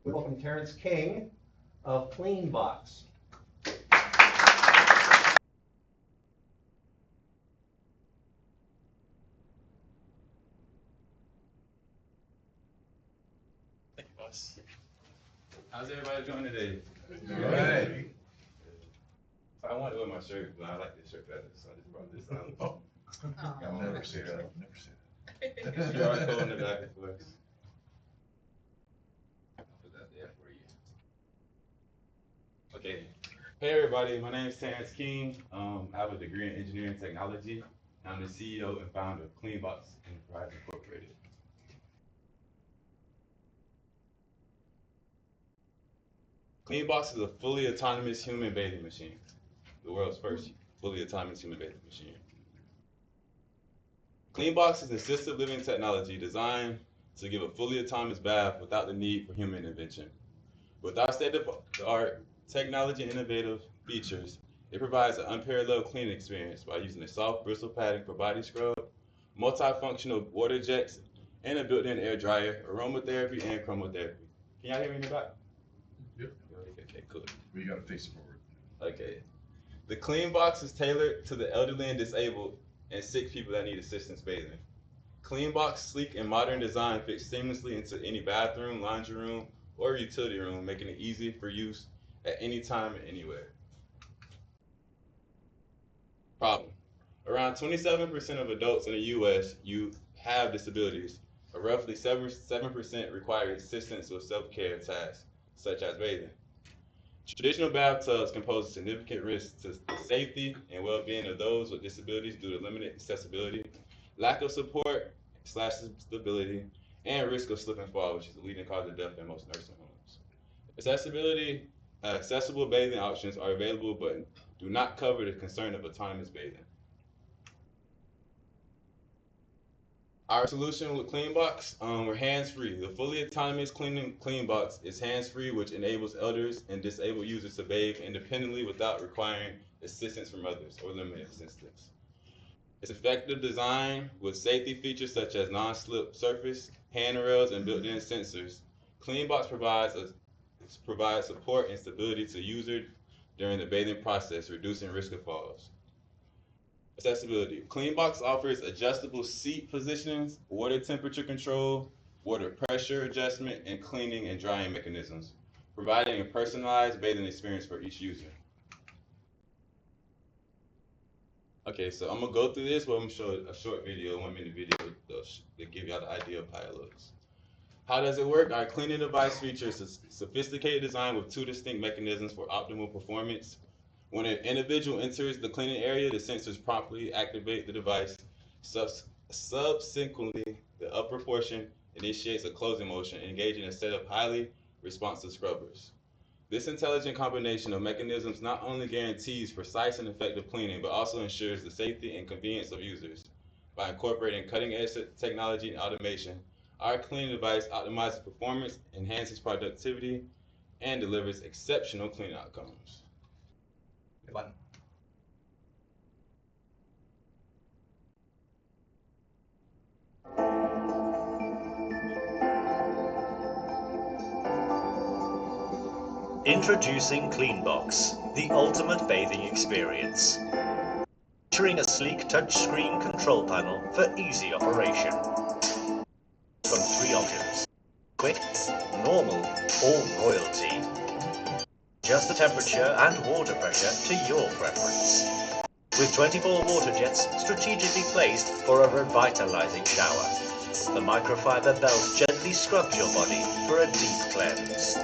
Welcome Terrance King of Cleanbox. Thank you, boss. How's everybody doing today? Good. I wanted to wear my shirt, but I like this shirt better, so I just brought this out. I'll never say that. I'll never say that. QR code in the back for us. I'll put that there for you. Okay. Hey everybody, my name is Terrance King. I have a degree in engineering technology. I'm the CEO and founder of Cleanbox Enterprise Incorporated. Cleanbox is a fully autonomous human bathing machine, the world's first fully autonomous human bathing machine. Cleanbox is assisted living technology designed to give a fully autonomous bath without the need for human intervention. With our state-of-the-art technology and innovative features, it provides an unparalleled cleaning experience by using a soft bristle padding for body scrub, multifunctional water jets, and a built-in air dryer, aromatherapy, and chromotherapy. Can y'all hear me in the back? Yep. Okay, cool. We gotta face forward. Okay. The Cleanbox is tailored to the elderly and disabled and sick people that need assistance bathing. Cleanbox sleek and modern design fits seamlessly into any bathroom, laundry room, or utility room, making it easy for use at any time and anywhere. Problem. Around 27% of adults in the US have disabilities, but roughly 7% require assistance with self-care tasks, such as bathing. Traditional bathtubs can pose a significant risk to the safety and well-being of those with disabilities due to limited accessibility, lack of support/stability, and risk of slip and fall, which is the leading cause of death in most nursing homes. Accessible bathing options are available but do not cover the concern of autonomous bathing. Our solution with Cleanbox, we're hands-free. The fully autonomous Cleanbox is hands-free, which enables elders and disabled users to bathe independently without requiring assistance from others or limited assistance. Its effective design with safety features such as non-slip surface, handrails, and built-in sensors. Cleanbox provides support and stability to users during the bathing process, reducing risk of falls. Accessibility. Cleanbox offers adjustable seat positionings, water temperature control, water pressure adjustment, and cleaning and drying mechanisms, providing a personalized bathing experience for each user. Okay, so I'm gonna go through this, but I'm gonna show a short video, 1-minute video, to give y'all the idea of how it looks. How does it work? Our cleaning device features a sophisticated design with 2 distinct mechanisms for optimal performance. When an individual enters the cleaning area, the sensors promptly activate the device. Subsequently, the upper portion initiates a closing motion, engaging a set of highly responsive scrubbers. This intelligent combination of mechanisms not only guarantees precise and effective cleaning, but also ensures the safety and convenience of users. By incorporating cutting-edge technology and automation, our cleaning device optimizes performance, enhances productivity, and delivers exceptional cleaning outcomes. Button. Introducing Cleanbox, the ultimate bathing experience. Featuring a sleek touchscreen control panel for easy operation. From 3 options: quick, normal, or royalty. Adjust the temperature and water pressure to your preference. With 24 water jets strategically placed for a revitalizing shower. The microfiber belt gently scrubs your body for a deep cleanse.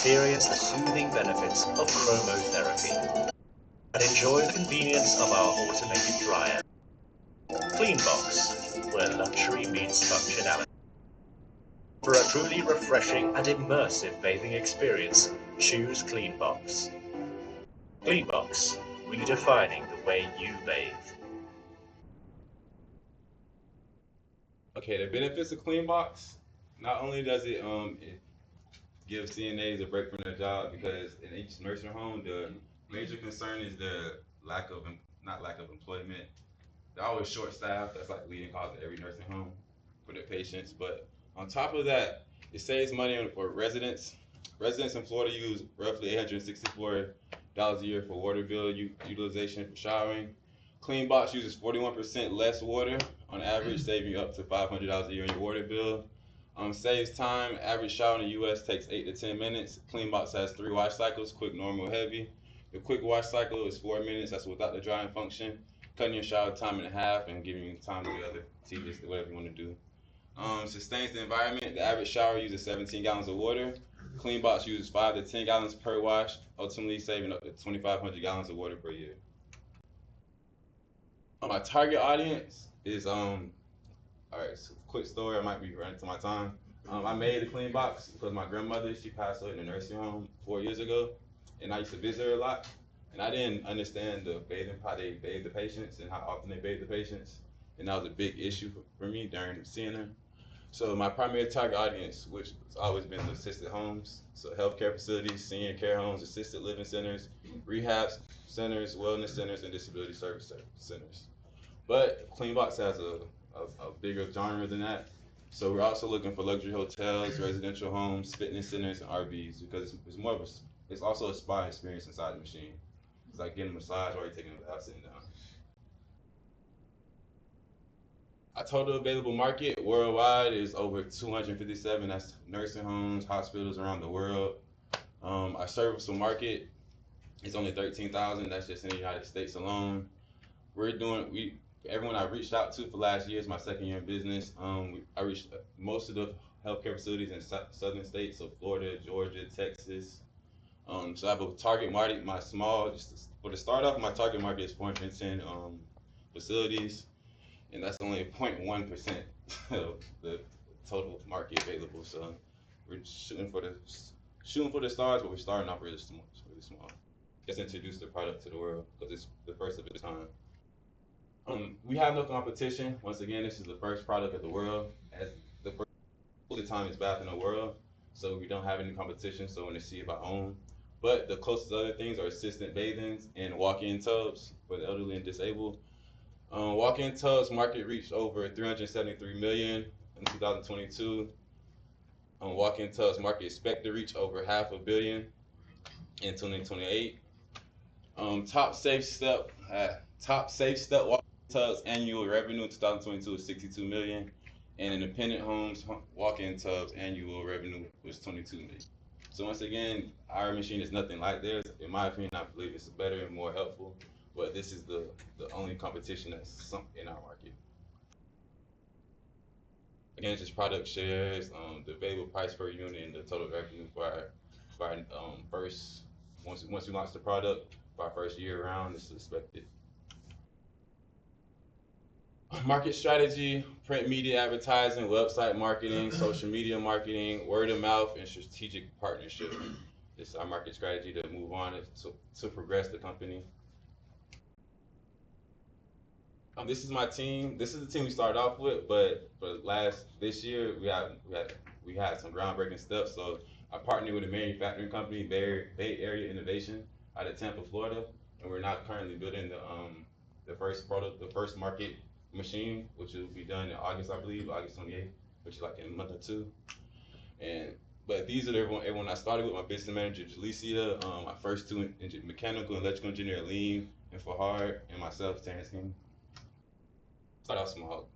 Experience the soothing benefits of chromotherapy and enjoy the convenience of our automated dryer. Cleanbox, where luxury meets functionality. For a truly refreshing and immersive bathing experience, choose Cleanbox. Cleanbox, redefining the way you bathe. Okay, the benefits of Cleanbox. Not only does it give CNAs a break from their job, because in each nursing home, the major concern is the not lack of employment. They're always short staffed. That's like the leading cause of every nursing home for their patients. But on top of that, It saves money for residents. Residents in Florida use roughly $864 a year for water bill utilization for showering. Cleanbox uses 41% less water on average, saving you up to $500 a year in your water bill. Saves time. Average shower in the U.S. takes 8 to 10 minutes. Cleanbox has 3 wash cycles: quick, normal, heavy. The quick wash cycle is 4 minutes. That's without the drying function, cutting your shower time in half and giving you time to do other activities, whatever you want to do. Sustains the environment. The average shower uses 17 gallons of water. Cleanbox uses 5 to 10 gallons per wash, ultimately saving up to 2,500 gallons of water per year. My target audience is all right. So quick story. I might be running to my time. I made the Cleanbox because my grandmother, she passed away in a nursing home 4 years ago, and I used to visit her a lot. And I didn't understand how they bathe the patients and how often they bathe the patients, and that was a big issue for me during seeing her. So my primary target audience, which has always been the assisted homes, so healthcare facilities, senior care homes, assisted living centers, rehab centers, wellness centers, and disability service centers. But Cleanbox has a bigger genre than that. So we're also looking for luxury hotels, residential homes, fitness centers, and RVs because it's more of it's also a spa experience inside the machine. It's like getting a massage while you're taking a bath sitting down. Our total available market worldwide is over 257. That's nursing homes, hospitals around the world. Our serviceable market is only 13,000. That's just in the United States alone. Everyone I reached out to for last year is my second year in business. I reached most of the healthcare facilities in southern states, so Florida, Georgia, Texas. So I have a target market. For the start off, my target market is 410 facilities, and that's only 0.1% of the total market available. So we're shooting for the stars, but we're starting off really small. Just introduce the product to the world because it's the first of its kind. We have no competition. Once again, this is the first product of the world. As the first fully time bath in the world, so we don't have any competition. So when they see it by own, but the closest other things are assistant bathings and walk-in tubs for the elderly and disabled. Walk-in tubs market reached over 373 million in 2022. Walk-in tubs market expected to reach over half a billion in 2028. Top safe step walk tubs annual revenue in 2022 is 62 million, and independent homes walk-in tubs annual revenue was 22 million. So once again, our machine is nothing like theirs. In my opinion, I believe it's better and more helpful, but this is the only competition that's in our market. Again, just product shares, the available price per unit, and the total revenue for our first once we launch the product for our first year around is expected. Market strategy: print media advertising, website marketing, social media marketing, word of mouth, and strategic partnership. This is our market strategy to move on to progress the company. This is my team. This is the team we started off with, but for this year we had some groundbreaking steps. So I partnered with a manufacturing company, Bay Area Innovation, out of Tampa, Florida, and we're now currently building the first market machine, which will be done in August, I believe, August 28th, which is like in a month or two. But these are everyone I started with. My business manager, Jalicia, my first two mechanical and electrical engineer, Lean and Fahad, and myself, Terrance. Start off small.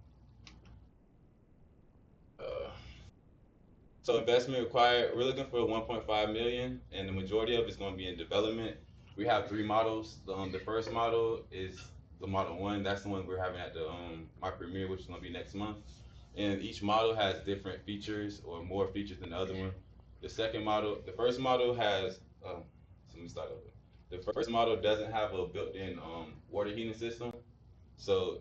So investment required. We're looking for 1.5 million, and the majority of it's going to be in development. We have 3 models. The first model is the Model 1. That's the one we're having at the my premiere, which is going to be next month. And each model has different features or more features than the other one. The first model has. So let me start over. The first model doesn't have a built-in water heating system. So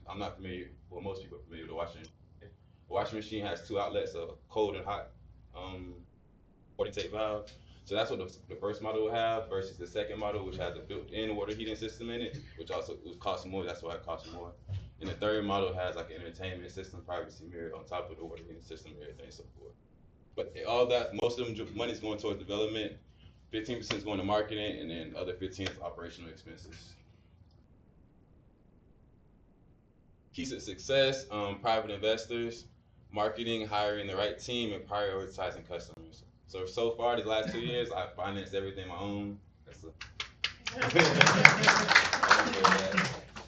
I'm not familiar. Well, most people are familiar with the washing. The washing machine has 2 outlets, a cold and hot water intake valve. So that's what the first model will have versus the second model, which has a built-in water heating system in it, which also would cost more. That's why it costs more. And the third model has like an entertainment system, privacy mirror on top of the water heating system, and everything and so forth. But all that, most of them money is going towards development. 15% is going to marketing, and then other 15% is operational expenses. Keys to success: private investors. marketing, hiring the right team, and prioritizing customers. So far, the last 2 years, I financed everything my own. That's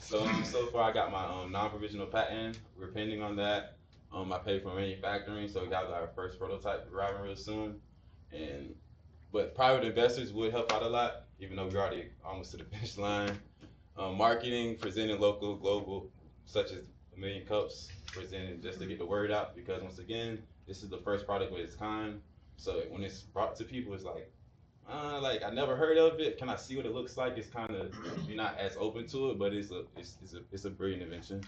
so far, I got my non-provisional patent. We're pending on that. I paid for manufacturing, so we got our first prototype arriving real soon. But private investors would help out a lot, even though we're already almost to the finish line. Marketing, presenting local, global, such as a million cups, presenting just to get the word out. Because once again, this is the first product of its kind. So when it's brought to people, it's like I never heard of it. Can I see what it looks like? It's kind of you're not as open to it, but it's a brilliant invention.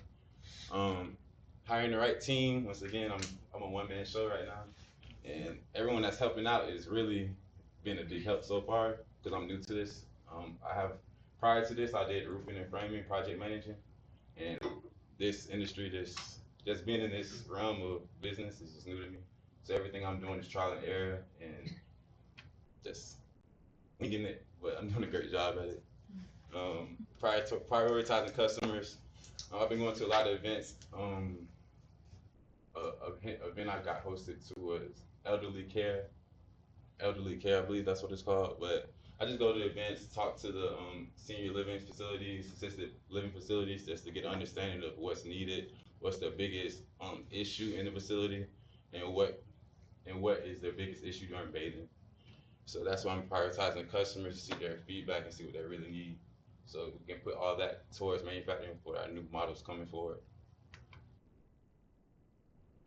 Hiring the right team. Once again, I'm a one-man show right now, and everyone that's helping out is really been a big help so far because I'm new to this. I have prior to this I did roofing and framing, project managing, and this industry just being in this realm of business is just new to me. So everything I'm doing is trial and error and just winging it, but I'm doing a great job at it. Prior to prioritizing customers, I've been going to a lot of events. Event I got hosted to was elderly care, I believe that's what it's called. But I just go to events, talk to the senior living facilities, assisted living facilities, just to get an understanding of what's needed, what's the biggest issue in the facility, and what is their biggest issue during bathing. So that's why I'm prioritizing customers to see their feedback and see what they really need. So we can put all that towards manufacturing for our new models coming forward.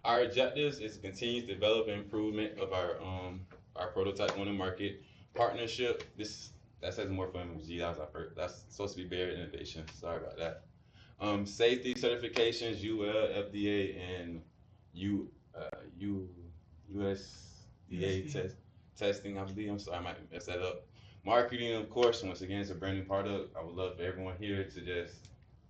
Our objectives is to continue to develop and improvement of our prototype on the market. Partnership, that says more for MG, that's supposed to be Bear Innovation. Sorry about that. Safety certifications, UL, FDA, and U USDA testing, I believe. I'm sorry, I might mess that up. Marketing, of course, once again, it's a brand new product. I would love for everyone here to just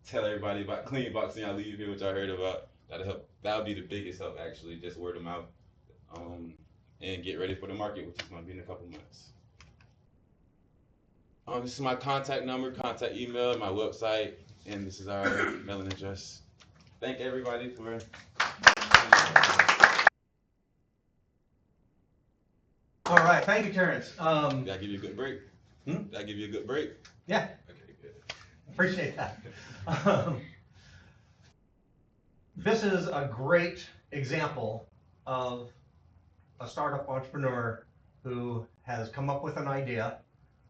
tell everybody about Cleanbox and y'all leave here, which I heard about. That'll help. That'll be the biggest help, actually, just word of mouth. And get ready for the market, which is going to be in a couple months. This is my contact number, contact email, my website, and this is our mailing address. Thank everybody for. All right, thank you, Terrance. Did I give you a good break? Did I give you a good break? Yeah. Okay, good. Appreciate that. This is a great example of a startup entrepreneur who has come up with an idea.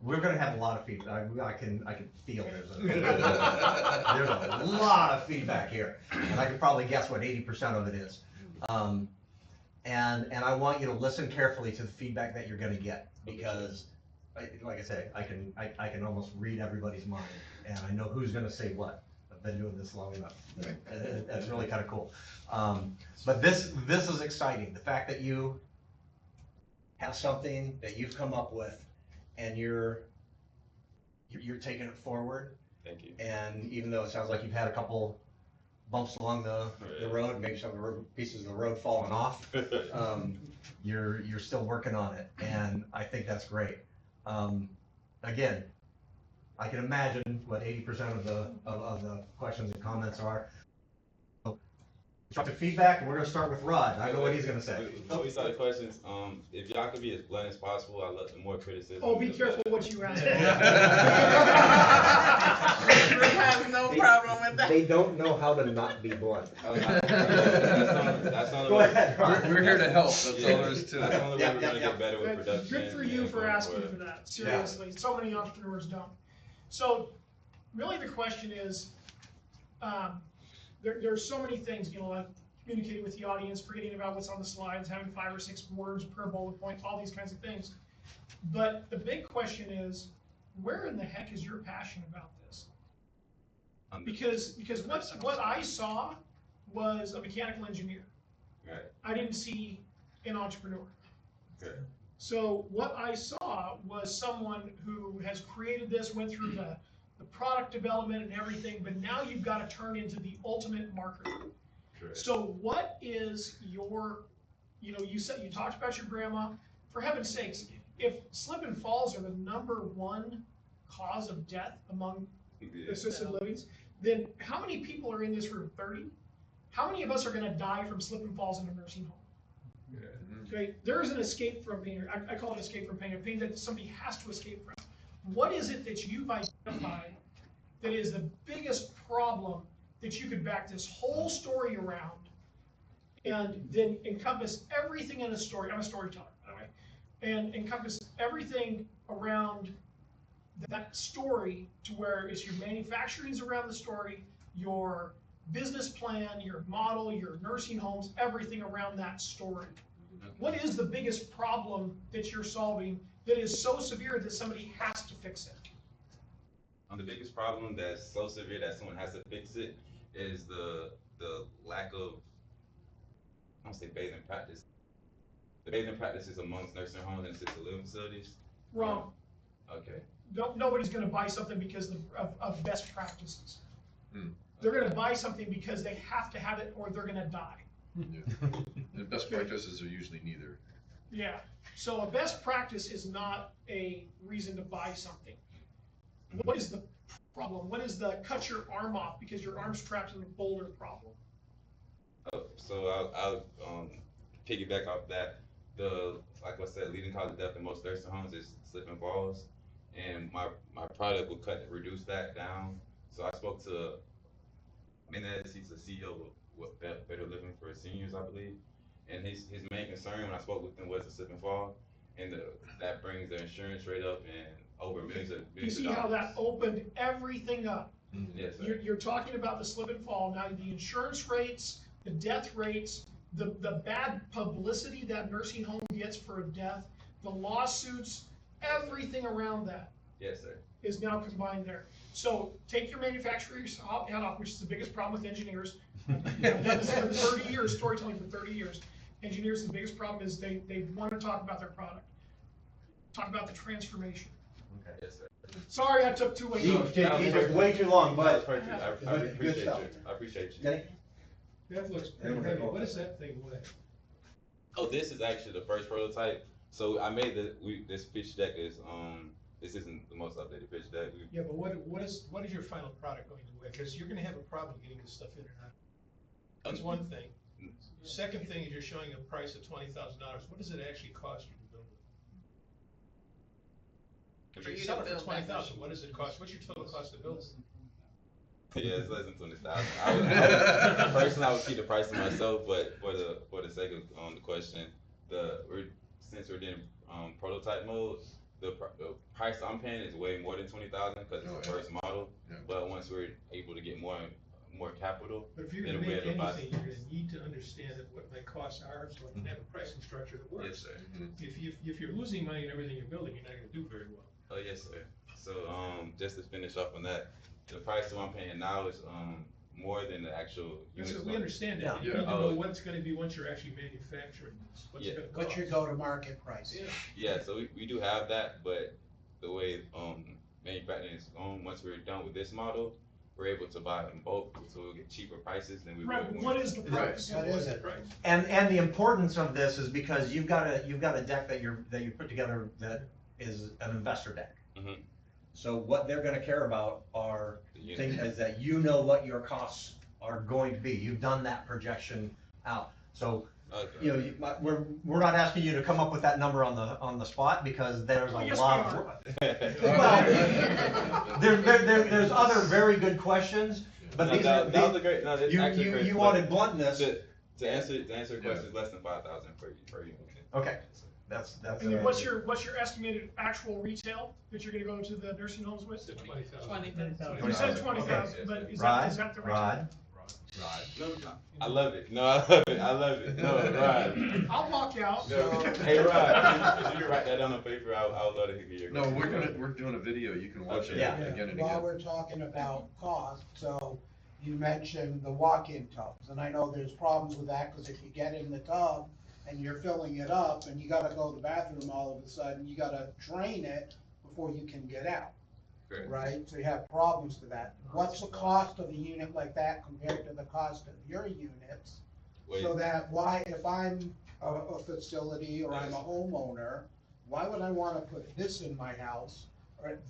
We're going to have a lot of feedback. I can feel there's a lot of feedback here, and I can probably guess what 80% of it is. And I want you to listen carefully to the feedback that you're going to get, because, like I say, I can almost read everybody's mind, and I know who's going to say what. I've been doing this long enough. That's really kind of cool. But this is exciting. The fact that you have something that you've come up with, and you're taking it forward. Thank you. And even though it sounds like you've had a couple bumps along the road, maybe some of the pieces of the road falling off, you're still working on it, and I think that's great. Again, I can imagine what 80% of the questions and comments are. Constructive feedback, and we're going to start with Rod. I know what he's going to say. Before we start the questions, if y'all could be as blunt as possible, I love the more criticism. Oh, be careful what you ask. We have no problem with that. They don't know how to not be blunt. That's not Go ahead, Rod. We're here to help, that's all there is to That's the it. only way we're gonna get better with That's production. good for you for asking for that, seriously. So many entrepreneurs don't. So really the question is, there's so many things, like communicating with the audience, forgetting about what's on the slides, having 5 or 6 words per bullet point, all these kinds of things. But the big question is, where in the heck is your passion about this? Because what I saw was a mechanical engineer. Right. I didn't see an entrepreneur. Okay. So what I saw was someone who has created this, went through the product development and everything, but now you've got to turn into the ultimate marketer. Correct. So what is your, you talked about your grandma. For heaven's sakes, if slip and falls are the #1 cause of death among assisted livings, then how many people are in this room? 30? How many of us are going to die from slip and falls in a nursing home? Okay, there is an escape from pain. I call it escape from pain, a pain that somebody has to escape from. What is it that you've identified that is the biggest problem that you could back this whole story around and then encompass everything in a story? I'm a storyteller, by the way, and encompass everything around that story to where it's your manufacturing's around the story, your business plan, your model, your nursing homes, everything around that story. What is the biggest problem that you're solving that is so severe that somebody has to fix it? The biggest problem that's so severe that someone has to fix it is the lack of, I don't say bathing practice. The bathing practices amongst nursing homes and assisted living facilities. Wrong. Okay. Nobody's going to buy something because of best practices. They're going to buy something because they have to have it or they're going to die. Yeah. The best practices are usually neither. Yeah. So a best practice is not a reason to buy something. What is the problem? What is the cut your arm off because your arm's trapped in a boulder problem? So I'll piggyback off that. Like I said, leading cause of death in most nursing homes is slip and falls, and my product will reduce that down. So I spoke to Menez, he's the CEO of Better Living for Seniors, I believe, and his main concern when I spoke with him was the slip and fall, and that brings the insurance rate up and over millions of You see how that opened everything up? Yes, sir. You're talking about the slip and fall. Now the insurance rates, the death rates, the bad publicity that nursing home gets for a death, the lawsuits, everything around that Yes, sir. is now combined there. So take your manufacturer's hat off, which is the biggest problem with engineers. I've done this for 30 years, storytelling for 30 years. Engineers, the biggest problem is they want to talk about their product. Talk about the transformation. Okay. Yes, sir. Sorry, I took too much. He took way too long, That was but perfect. I but appreciate good you. stuff. I appreciate you. Okay. That looks pretty heavy. What does that thing weigh? Oh, this is actually the first prototype. So I made this pitch deck is this isn't the most updated pitch deck. Yeah, but what is your final product going to weigh? Because you're going to have a problem getting this stuff in or not. That's one thing. Second thing is you're showing a price of $20,000. What does it actually cost you to build it? For If you you sell to it for build that 20,000, what does it cost? What's your total cost to build it? Yeah, it's less than 20,000. Personally, I would keep the price to myself, but for the sake of the question, since we're doing prototype mode, the price I'm paying is way more than 20,000 because it's the first model. Yeah. But once we're able to get more capital, But if you're then going to we make have to buy. anything, you're going to need to understand what my costs are so I can have a pricing structure that works. Yes, sir. If you're losing money in everything you're building, you're not going to do very well. Oh yes, sir. So just to finish off on that, the price that I'm paying now is more than the actual That's units. what we understand that. You Yeah. need to know what it's going to be once you're actually manufacturing this. What's it going to cost? What's your go-to-market price? Yeah, so we do have that, but the way manufacturing is going, once we're done with this model, we're able to buy in bulk, so we'll get cheaper prices than we Right, would. what is the price? What is it? Price. And the importance of this is because you've got a deck that you put together that is an investor deck. Mhm. So what they're gonna care about are The unit. things is that you know what your costs are going to be. You've done that projection out. So, Okay. you know, we're not asking you to come up with that number on the spot because there's a Yes, lot we of. are. Well, there's other very good questions, but these are, that was a great. No, that's actually great. you wanted bluntness. To answer your question, it's less than 5,000 per unit. Okay, that's. And then what's your estimated actual retail that you're gonna go to the nursing homes with? 20,000. You said 20,000, but is that the retail? Rod, No, I love it. No, I love it. I love it. No, Rod. I'll walk out. No. Hey, Rod, if you can write that down on paper, I would love to hear your. No, we're doing a video, you can watch it Okay. Yeah. again and While again. we're talking about cost, so you mentioned the walk-in tubs, and I know there's problems with that, because if you get in the tub and you're filling it up and you gotta go to the bathroom all of a sudden, you gotta drain it before you can get out, Great. right? So you have problems to that. What's the cost of a unit like that compared to the cost of your units? Wait, So that if I'm a facility or I'm a homeowner, why would I wanna put this in my house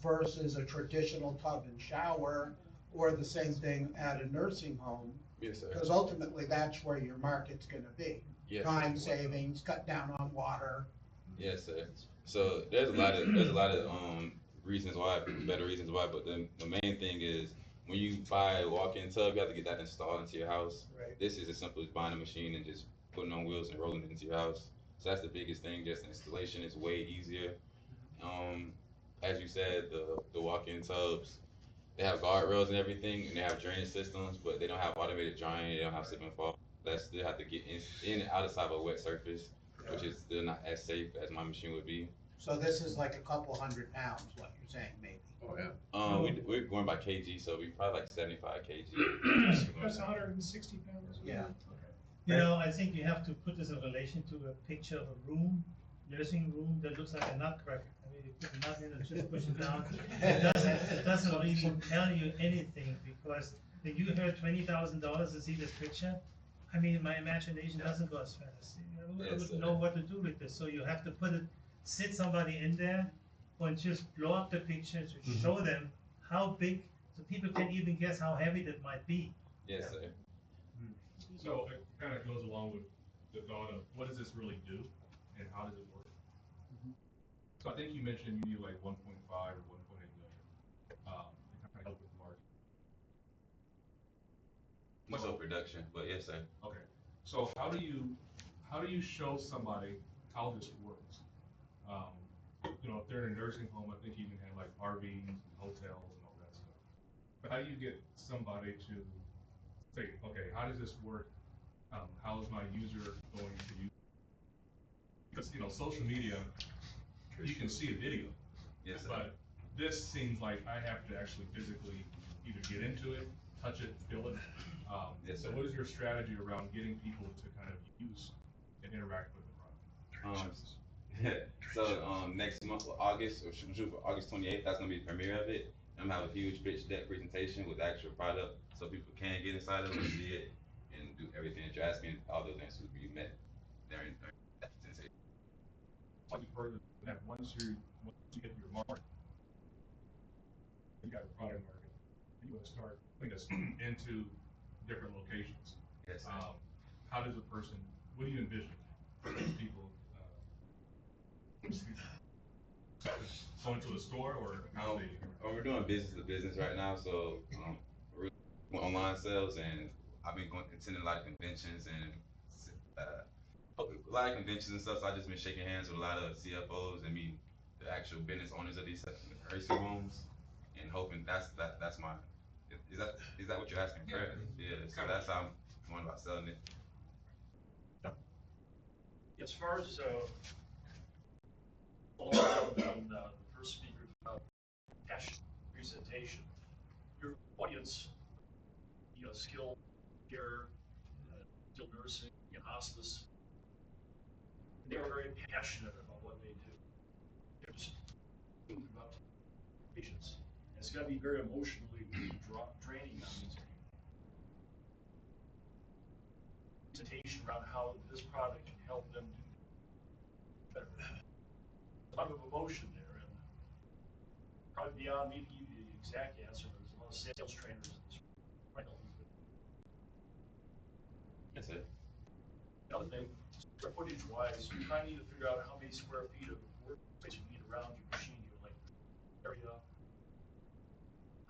versus a traditional tub and shower, or the same thing at a nursing home? Yes, sir. Because ultimately, that's where your market's gonna be. Yes, Time sir. savings, cut down on water. Yes, sir. So there's a lot of reasons why, better reasons why, but the main thing is when you buy a walk-in tub, you have to get that installed into your house. Right. This is as simple as buying a machine and just putting on wheels and rolling it into your house. So that's the biggest thing. Just installation is way easier. Um, as you said, the walk-in tubs, they have guardrails and everything, and they have drainage systems, but they don't have automated drying. They don't have slip and fall. That still have to get in and outside of a wet surface, which is still not as safe as my machine would be. So this is like a couple £100, what you're saying, maybe. Oh, yeah. We're going by kg, so we probably like 75 kg. That's 160 pounds. Yeah. You know, I think you have to put this in relation to a picture of a room, nursing room that looks like a nutcracker. I mean, you put a nut in and just push it down. It doesn't really tell you anything because when you heard $20,000 to see this picture, I mean, my imagination doesn't go as fast. You know, I wouldn't know what to do with this. So you have to sit somebody in there and just blow up the picture to show them how big, so people can even guess how heavy that might be. Yes, sir. So it kind of goes along with the thought of what does this really do and how does it work? So I think you mentioned you need like 1.5 or 1.8 million to kind of help with margin. Much of production, but yes, sir. Okay. So how do you show somebody how this works? You know, if they're in a nursing home, I think you can have like RVs and hotels and all that stuff. But how do you get somebody to say, okay, how does this work? How is my user going to use it? Because, you know, social media, you can see a video. Yes, sir. But this seems like I have to actually physically either get into it, touch it, feel it. Yes, So sir. what is your strategy around getting people to kind of use and interact with the product? So next month, August, or shoot, for August 28th, that's gonna be the premiere of it. I'm gonna have a huge pitch deck presentation with the actual product, so people can get inside of it and see it and do everything that you're asking. All those answers will be met during that presentation. Like you've heard that once you get your market, you got a product market, and you want to start putting this into different locations. Yes, sir. How does a person, what do you envision for those people? Going to a store or how they? We're doing business to business right now, so we're doing online sales, and I've been attending a lot of conventions and a lot of conventions and stuff. So I've just been shaking hands with a lot of CFOs and meeting the actual business owners of these nursing homes, and hoping that's my. Is that what you're asking? Correct. Yeah. So that's how I'm going about selling it. As far as on the first speaker about passion presentation, your audience, you know, skilled care, skilled nursing, and hospice, they're very passionate about what they do. They're just about patients. And it's got to be very emotionally draining on these people. Presentation around how this product can help them do better. A lot of emotion there, and probably beyond me to give you the exact answer. There's a lot of sales trainers in this right now. That's it. The other thing, square footage wise, you kind of need to figure out how many square feet of workspace you need around your machine, your like area,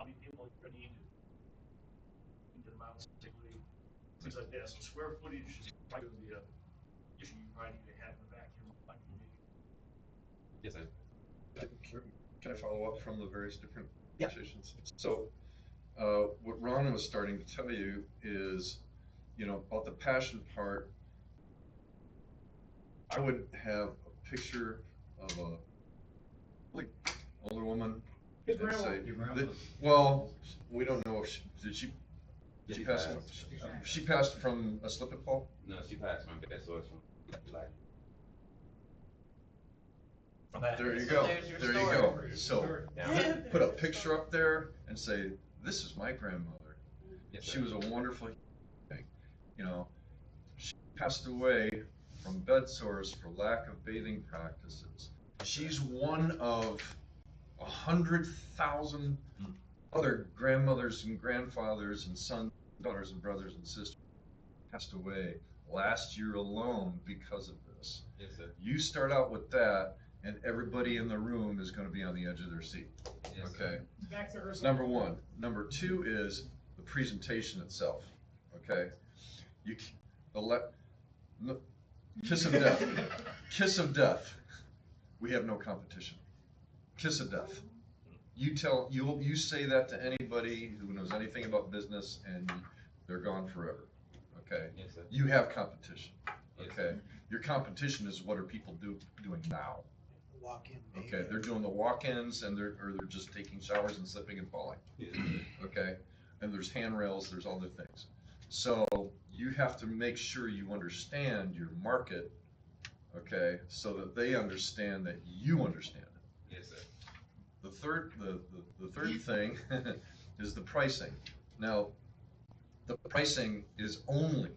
how many people you need to get them out safely, things like that. So square footage is probably going to be a issue you probably need to have in the back here. Yes, sir. Can I follow up from the various different Yeah. conversations? So, what Ron was starting to tell you is, you know, about the passion part. I would have a picture of a like older woman His and say, grandma. well, we don't know if she She pass. passed. She passed from a slip and fall. No, she passed from bed sores from like. There you So go. there's your There you story. go. So put a picture up there and say, this is my grandmother. Yes, She sir. was a wonderful thing. You know, she passed away from bed sores for lack of bathing practices. She's one of 100,000 other grandmothers and grandfathers and sons daughters and brothers and sisters passed away last year alone because of this. Yes, sir. You start out with that, and everybody in the room is going to be on the edge of their seat. Yes, Okay. Back to Ursula. Number one. Number two is the presentation itself. Okay. You the le- no, kiss of death. Kiss of death. We have no competition. Kiss of death. You say that to anybody who knows anything about business, and they're gone forever. Okay. Yes, sir. You have competition. Yes, Okay. sir. Your competition is what are people doing now. Walk-in baby. Okay. They're doing the walk-ins, and they're just taking showers and slipping and falling. Yes, Okay. And there's handrails. There's other things. So you have to make sure you understand your market. Okay. So that they understand that you understand it. yes, sir. The third thing is the pricing. Now, the pricing is only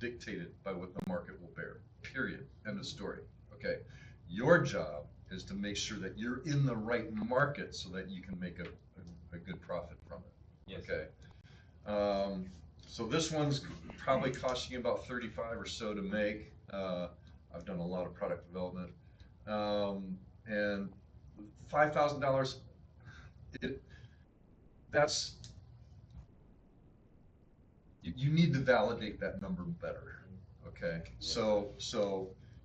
dictated by what the market will bear, period, end of story. Okay, your job is to make sure that you're in the right market so that you can make a good profit from it. Yes. Okay. So this one's probably costing you about 35 or so to make. I've done a lot of product development. And $5,000, that's, you need to validate that number better, okay? So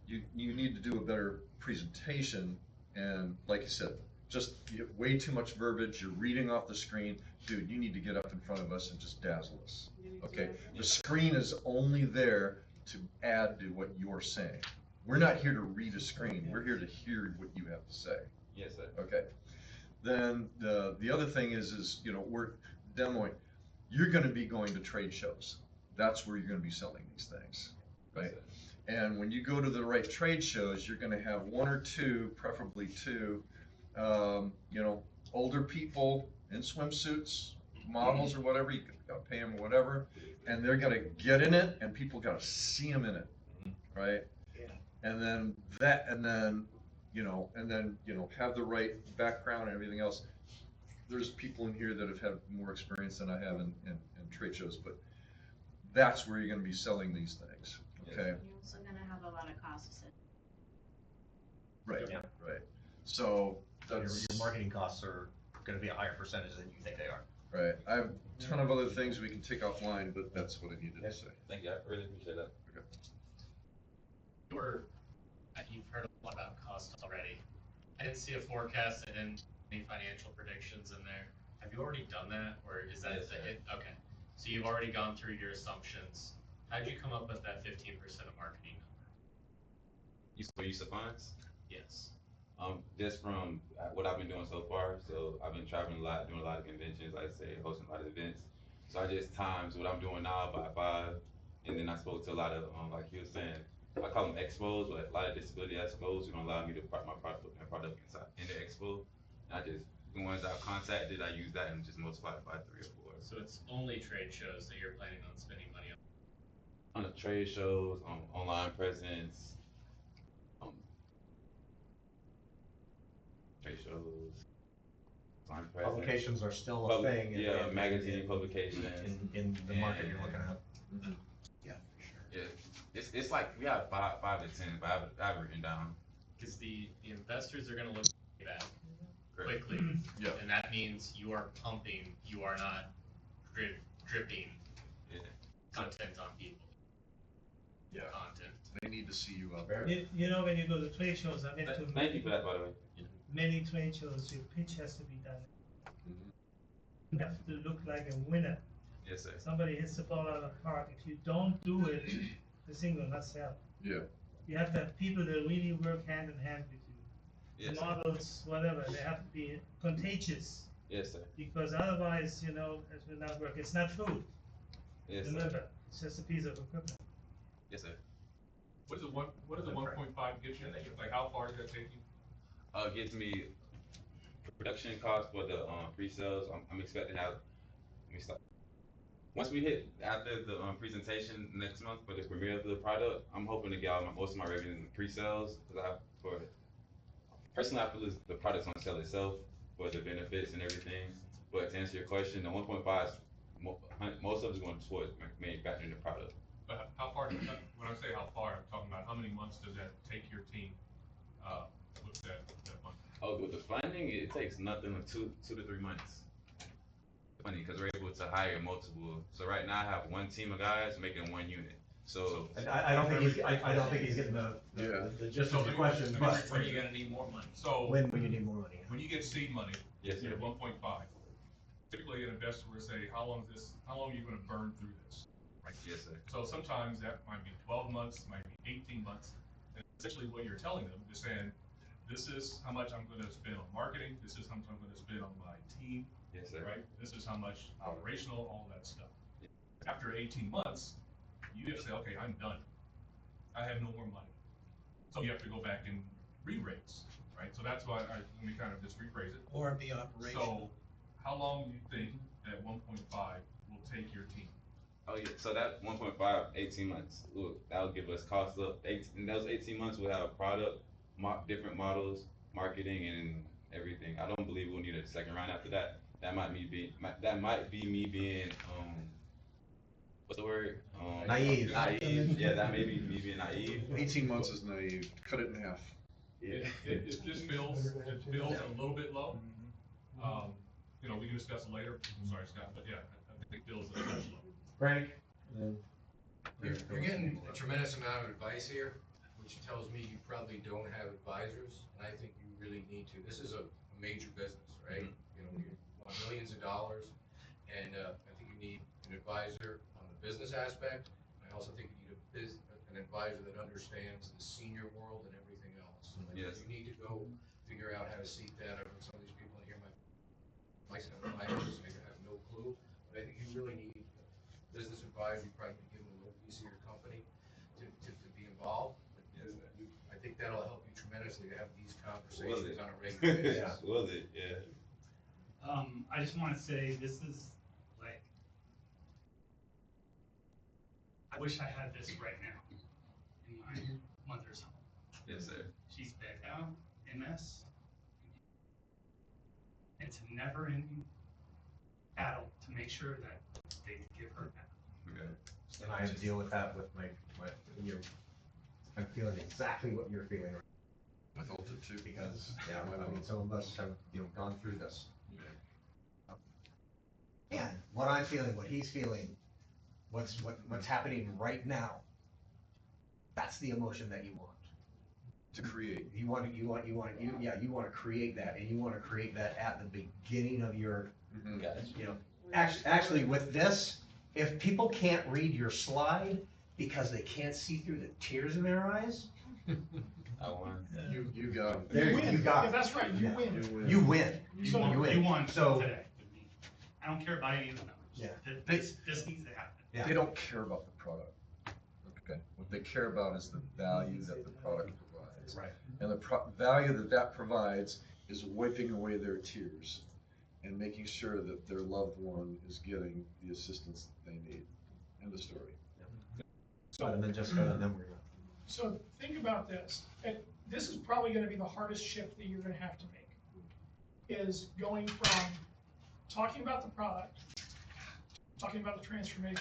you need to do a better presentation, and like I said, just you have way too much verbiage, you're reading off the screen. Dude, you need to get up in front of us and just dazzle us, okay? The screen is only there to add to what you're saying. We're not here to read a screen, we're here to hear what you have to say. Yes, sir. Okay. Then the other thing is we're demoing. You're going to be going to trade shows. That's where you're going to be selling these things, right? Yes, And when you go to the right trade shows, you're going to have one or two, preferably two, older people in swimsuits, models or whatever. You got to pay them or whatever, and they're going to get in it, and people got to see them in it, right? Yeah. And then have the right background and everything else. There's people in here that have had more experience than I have in trade shows, but that's where you're gonna be selling these things, okay? You're also gonna have a lot of costs. Right, Yeah. right. So So your that's, marketing costs are gonna be a higher percentage than you think they are. right. I have a ton of other things we can take offline, but that's what I needed to say. Thank you. I really appreciate that. You've heard a lot about costs already. I didn't see a forecast and any financial predictions in there. Have you already done that, or is that Yes, the sir. hit? Okay, so you've already gone through your assumptions. How'd you come up with that 15% of marketing number? Use of funds? Yes. Just from what I've been doing so far. So I've been traveling a lot, doing a lot of conventions, like I say, hosting a lot of events. So I just times what I'm doing now by 5, and then I spoke to a lot of, like you were saying, I call them expos, but a lot of disability expos who don't allow me to put my product inside in the expo. And I just, the ones I've contacted, I use that and just multiply it by 3 or 4. So it's only trade shows that you're planning on spending money on? On the trade shows, online presence, trade shows, online presence. Publications are still a thing. Yeah, magazine publication. In the market you're looking at. Yeah, for sure. Yeah, it's like we have 5 to 10, but I've written down. Because the investors are gonna look at that Correct. quickly. Yeah. And that means you are pumping, you are not dripping Yeah. content on people. Yeah. Content. They need to see you out there. You know, when you go to trade shows, I've been to Thank you for that, by the way. many trade shows, your pitch has to be done. Mhm. You have to look like a winner. Yes, sir. Somebody hits the ball out of the park. If you don't do it, the thing will not sell. Yeah. You have to have people that really work hand in hand with you. Yes, sir. Models, whatever, they have to be contagious, Yes, sir. because otherwise, it will not work. It's not food. Yes, sir. Remember, it's just a piece of equipment. Yes, sir. What does the 1.5 get you? Like, how far does that take you? Gives me production cost for the pre-sales. I'm expecting to have. Let me stop. Once we hit after the presentation next month for the premiere of the product, I'm hoping to get all most of my revenue in pre-sales, because personally I feel as the product's gonna sell itself for the benefits and everything. But to answer your question, the 1.5 is most of it's going towards manufacturing the product. But how far, when I say how far, I'm talking about how many months does that take your team, with that money? Oh, with the funding, it takes nothing but 2 to 3 months. Funny, because we're able to hire multiple. So right now I have one team of guys making one unit. So I don't think he's getting the gist of the question, but. Where are you gonna need more money? So. When will you need more money? When you get seed money, Yes, you sir. get 1.5. Typically, an investor will say, how long are you gonna burn through this? Right? Yes, sir. So sometimes that might be 12 months, might be 18 months. And essentially what you're telling them is saying, this is how much I'm gonna spend on marketing, this is how much I'm gonna spend on my team, Yes, sir. right? This is how much operational, all that stuff. After 18 months, you have to say, okay, I'm done. I have no more money. So you have to go back and re-raise, right? So that's why let me kind of just rephrase it. Or be operational. So how long do you think that 1.5 will take your team? Oh yeah, so that 1.5, 18 months. Look, that'll give us costs up. In those 18 months, we'll have product, different models, marketing, and everything. I don't believe we'll need a second round after that. That might be me being what's the word? Naive. Naive. Yeah, that may be me being naive. 18 months is naive. Cut it in half. Yeah. It just feels a little bit low. You know, we can discuss it later. I'm sorry, Scott, but yeah, I think it feels a touch low. Frank? You're getting a tremendous amount of advice here, which tells me you probably don't have advisors, and I think you really need to. This is a major business, right? You know, you want millions of dollars, and I think you need an advisor on the business aspect. I also think you need an advisor that understands the senior world and everything else. Yes. You need to go figure out how to seek that. I some of these people in here might have no clue, but I think you really need a business advisor. You probably need to give them a little piece of your company to be involved. I think that'll help you tremendously to have these conversations on a regular basis. Will it? Yeah. I just want to say this is like, I wish I had this right now in my mother's home. Yes, sir. She's bedbound, MS. It's a never-ending battle to make sure that they give her back. Okay. And I have to deal with that with I'm feeling exactly what you're feeling right I felt it too. because, yeah, I mean, some of us have, gone through this. And what I'm feeling, what he's feeling, what's happening right now, that's the emotion that you want. To create. You want to create that, and you want to create that at the beginning of your, actually with this, if people can't read your slide because they can't see through the tears in their eyes, I won. You got it. there you got Yeah, it. that's right, you win. You win. You won So today. I don't care about any of the numbers. Yeah. This needs to happen. Yeah. They don't care about the product. Okay. What they care about is the value that the product provides. Right. And the value that provides is wiping away their tears and making sure that their loved one is getting the assistance that they need. End of story. And then just go to them. So think about this, and this is probably gonna be the hardest shift that you're gonna have to make, is going from talking about the product, talking about the transformation.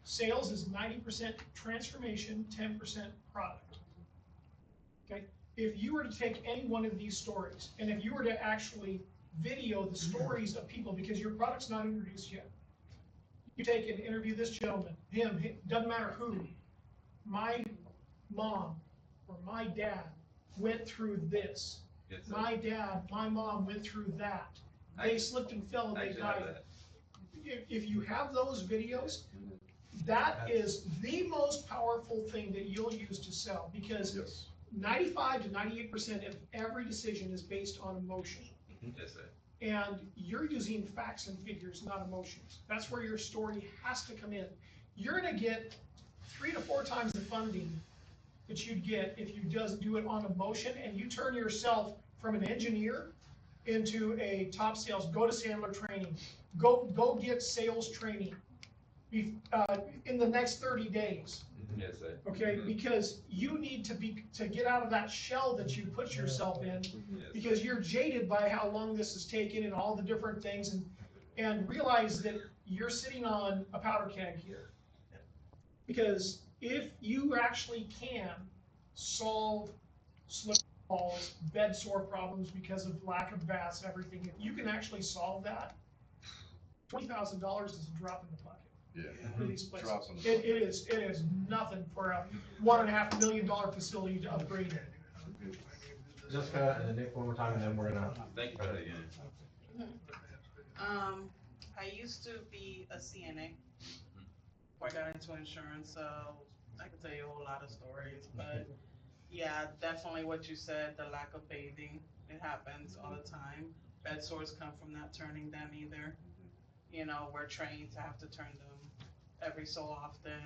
Sales is 90% transformation, 10% product. Okay? If you were to take any one of these stories, and if you were to actually video the stories of people, because your product's not introduced yet, you take and interview this gentleman, him, doesn't matter who. My mom or my dad went through this. Yes, sir. My mom went through that. They slipped and fell and they died. If you have those videos, that is the most powerful thing that you'll use to sell, because 95 to 98% of every decision is based on emotion. Yes, sir. And you're using facts and figures, not emotions. That's where your story has to come in. You're gonna get 3 to 4 times the funding that you'd get if you just do it on emotion, and you turn yourself from an engineer into a top sales. Go to Sandler training. Go get sales training in the next 30 days. Yes, sir. Okay, because you need to get out of that shell that you put yourself in, because you're jaded by how long this has taken and all the different things, and realize that you're sitting on a powder keg here. Because if you actually can solve slip falls, bed sore problems because of lack of baths, everything, if you can actually solve that, $20,000 is a drop in the bucket. Yeah. For these places. Drops in the bucket. It is nothing for a $1.5 million facility to upgrade it. Jessica, and then Nick one more time, and then we're gonna. Thank you for that again. I used to be a CNA before I got into insurance, so I could tell you a whole lot of stories, but yeah, definitely what you said, the lack of bathing, it happens all the time. Bed sores come from not turning them either. You know, we're trained to have to turn them every so often,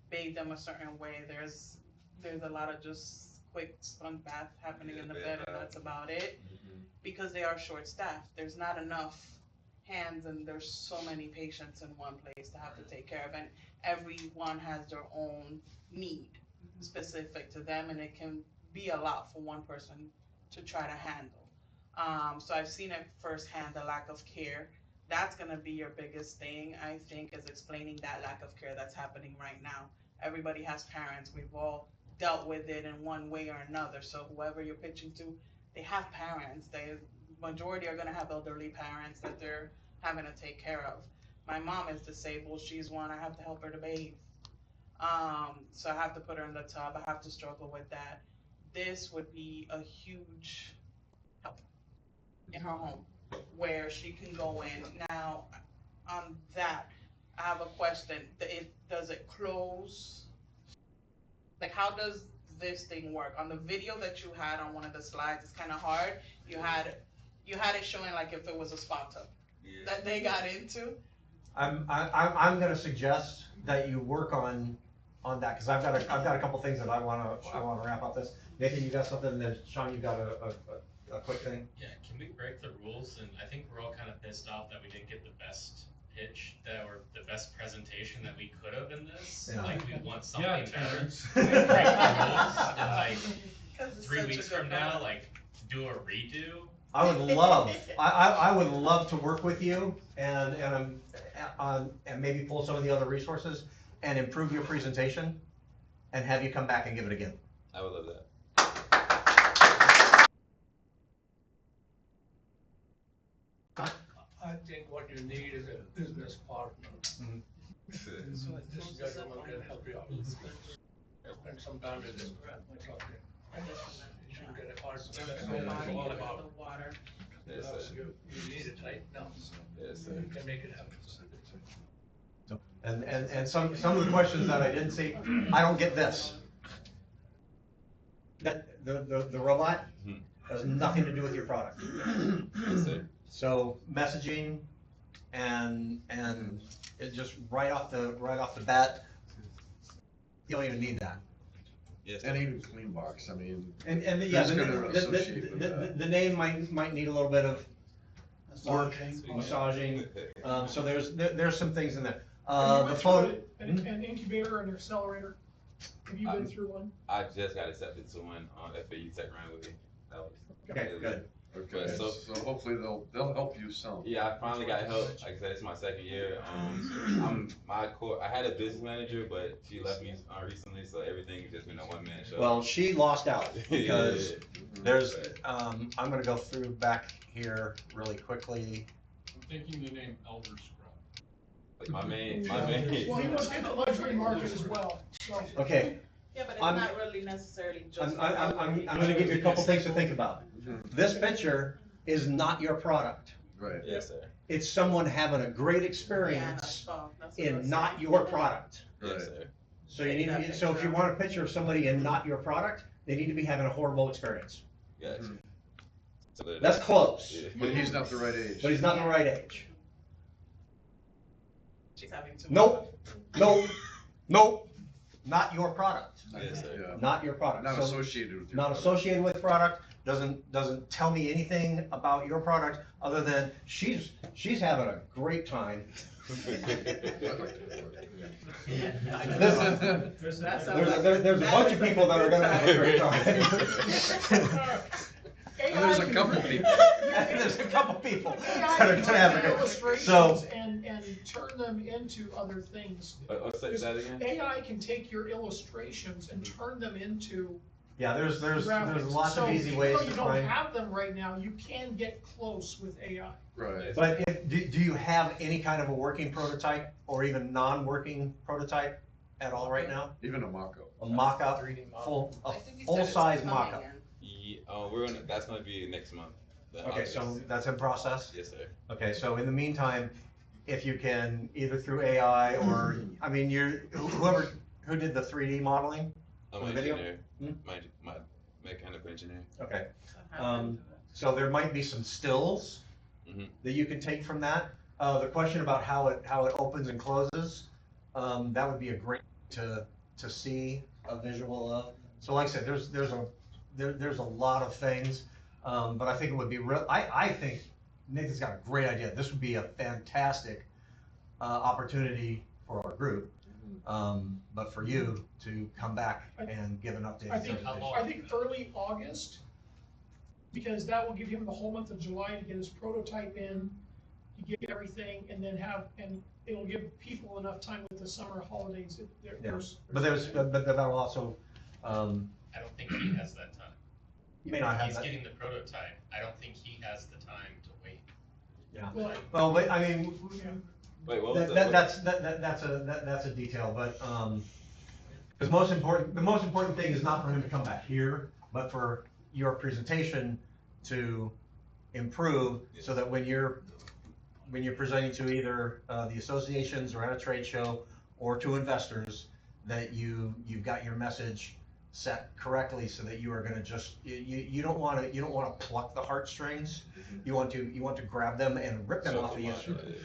bathe them a certain way. There's a lot of just quick sponge bath happening in the bed, and that's about it. Because they are short staffed. There's not enough hands, and there's so many patients in one place to have to take care of, and everyone has their own need specific to them, and it can be a lot for one person to try to handle. So I've seen it firsthand, the lack of care. That's gonna be your biggest thing, I think, is explaining that lack of care that's happening right now. Everybody has parents. We've all dealt with it in one way or another. So whoever you're pitching to, they have parents. Majority are gonna have elderly parents that they're having to take care of. My mom is disabled. She's one. I have to help her to bathe. So I have to put her in the tub. I have to struggle with that. This would be a huge help in her home where she can go in. Now, on that, I have a question. Does it close? Like, how does this thing work? On the video that you had on one of the slides, it's kind of hard. You had it showing like if it was a spot tub that they got into. I'm gonna suggest that you work on that, because I've got a couple things that I wanna wrap up this. Nathan, you got something, and then Sean, you got a quick thing? Yeah, can we break the rules? And I think we're all kind of pissed off that we didn't get the best pitch or the best presentation that we could have in this. Yeah. Like, we want something better. Terrance. Break the rules and like 3 such a weeks good from now, product. like do a redo. I would love to work with you and maybe pull some of the other resources and improve your presentation and have you come back and give it again. I would love that. I think what you need is a business partner. This gentleman can help you out. Spend some time with him. You should get a partner. That's what it's all about. The water. Yes, sir. You need it right now. Yes, sir. You can make it happen. So, and some of the questions that I didn't see, I don't get this. That the robot has nothing to do with your product. Yes, sir. So messaging and it just right off the bat, you don't even need that. Yes, And even Cleanbox, I mean. And yeah, who's gonna associate with that? the name might need a little bit of work, Massaging. massaging. So there's some things in there. And you The went photo. through an incubator and an accelerator. Have you been through one? I just got accepted to one on FAU Tech Runway. That was Okay, good. Okay, So- so hopefully they'll help you some. Yeah, I finally got help. Like I said, it's my second year. I had a business manager, but she left me recently, so everything's just been a one-man show. Well, she lost out because Yeah. there's, I'm gonna go through back here really quickly. I'm thinking the name Elder Scrub. Like my main. Well, he wants in the luxury market as well, so. Okay, Yeah, but it's I'm- not really necessarily just. I'm gonna give you a couple things to think about. This picture is not your product. Right. Yes, sir. It's someone having a great Yeah, experience that's all. That's what I in was not saying. your product. Yes, Right. sir. So you need, so if you want a picture of somebody in not your product, they need to be having a horrible experience. Gotcha. Mhm. So That's close, Yeah. But he's not the right age. but he's not the right age. She's having too Nope, nope, not your product, Yes, sir. Yeah. not your product. Not So- associated with your. Not product. associated with product, doesn't tell me anything about your product, other than she's having a great time. There's a bunch of people that are gonna have a great time. There's a couple people. There's a couple people that AI are can gonna have a take great, illustrations so, and turn them into other things. Let's say that again. AI can take your illustrations and turn them into Yeah, there's graphics. lots of So, easy ways though to you don't find. have them right now, you can get close with AI. Right. But do you have any kind of a working prototype or even non-working prototype at all right now? Even a mock-up. A mock-up, full-size mock-up? Yeah, that's gonna be next month. Okay, so that's in process? Yes, sir. Okay, so in the meantime, if you can, either through AI or, I mean, who did the 3D modeling? I'm for an the video? engineer, my mechanical engineer. Okay. So there might be some stills that you can take from that. The question about how it opens and closes, that would be a great to see a visual of. So like I said, there's a lot of things, but I think it would be real. I think Nathan's got a great idea. This would be a fantastic opportunity for our group, but for you to come back and give an update. I think early August, because that will give him the whole month of July to get his prototype in, to get everything, and then and it'll give people enough time with the summer holidays. But that'll also. I don't think he has that time. You may not have He's that. getting the prototype. I don't think he has the time to wait. Yeah. Well, but I mean, wait, what was that's a detail, but the most important thing is not for him to come back here, but for your presentation to improve, so that when you're presenting to either the associations or at a trade show or to investors, that you've got your message set correctly, so that you are going to just you don't want to pluck the heartstrings. You want to grab them and rip them off the instrument.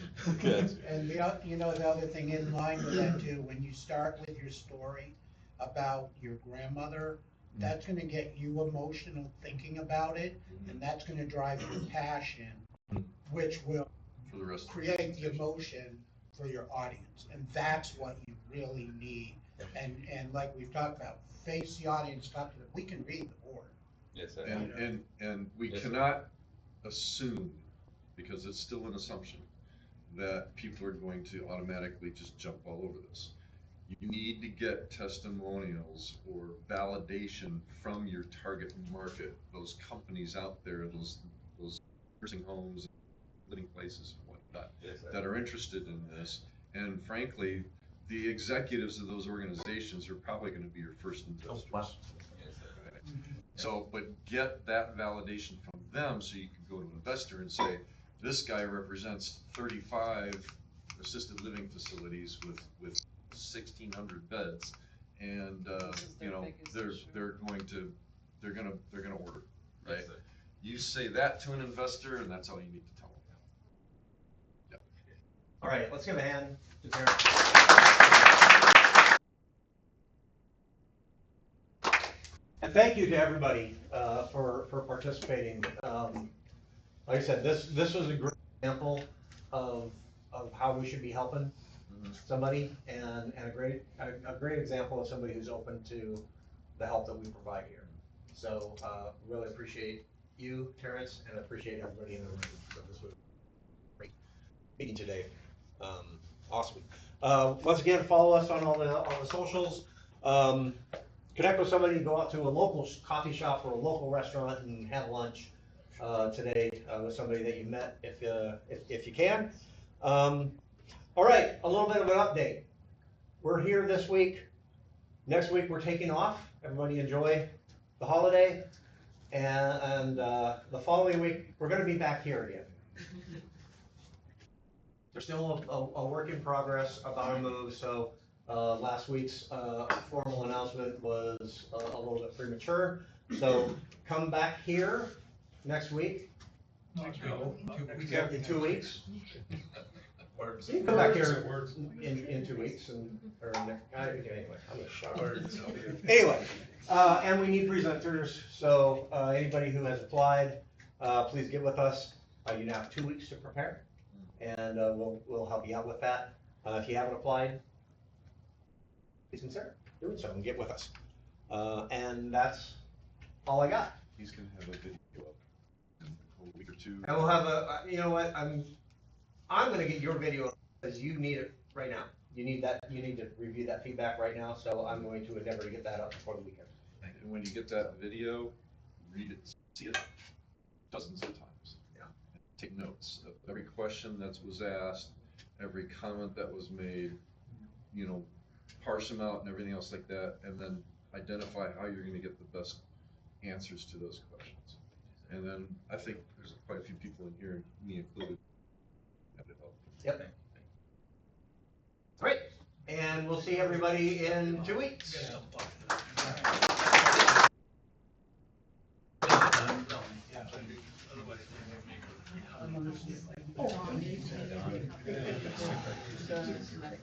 And the other thing in line with that too, when you start with your story about your grandmother, that's going to get you emotional thinking about it, and that's going to drive your passion, which will for the rest create the emotion for your audience, and that's what you really need. And like we've talked about, face the audience, talk to them. We can read the board. Yes, sir. And we cannot assume, because it's still an assumption, that people are going to automatically just jump all over this. You need to get testimonials or validation from your target market, those companies out there, those nursing homes, living places and whatnot, that are interested in this. And frankly, the executives of those organizations are probably going to be your first investors. Oh, wow. So, but get that validation from them, so you can go to an investor and say, this guy represents 35 assisted living facilities with 1,600 beds, and they're gonna order, right? Yes, You say that to an investor, and that's all you need to tell them. Yep. All right, let's give a hand to Terrance. And thank you to everybody for participating. Like I said, this was a great example of how we should be helping somebody, and a great example of somebody who's open to the help that we provide here. So really appreciate you, Terrance, and appreciate everybody in the room. So this was a great meeting today. Awesome. Once again, follow us on all the socials. Connect with somebody, go out to a local coffee shop or a local restaurant and have lunch today with somebody that you met, if you can. All right, a little bit of an update. We're here this week. Next week we're taking off. Everybody enjoy the holiday. And the following week we're going to be back here again. There's still a work in progress about a move, so last week's formal announcement was a little bit premature. So come back here next week. In 2 weeks. You can come back here in 2 weeks anyway, I'm gonna shut up. Anyway, and we need presenters, so anybody who has applied, please get with us. You now have 2 weeks to prepare, and we'll help you out with that. If you haven't applied, please consider doing so and get with us. And that's all I got. He's gonna have a video up in a week or two. And we'll have you know what, I'm gonna get your video because you need it right now. You need to review that feedback right now, so I'm going to endeavor to get that up before the weekend. And when you get that video, read it, see it dozens of times. Yeah. Take notes of every question that was asked, every comment that was made, you know, parse them out and everything else like that, and then identify how you're gonna get the best answers to those questions. And then I think there's quite a few people in here, me included, that would help. Yep. Great, and we'll see everybody in 2 weeks.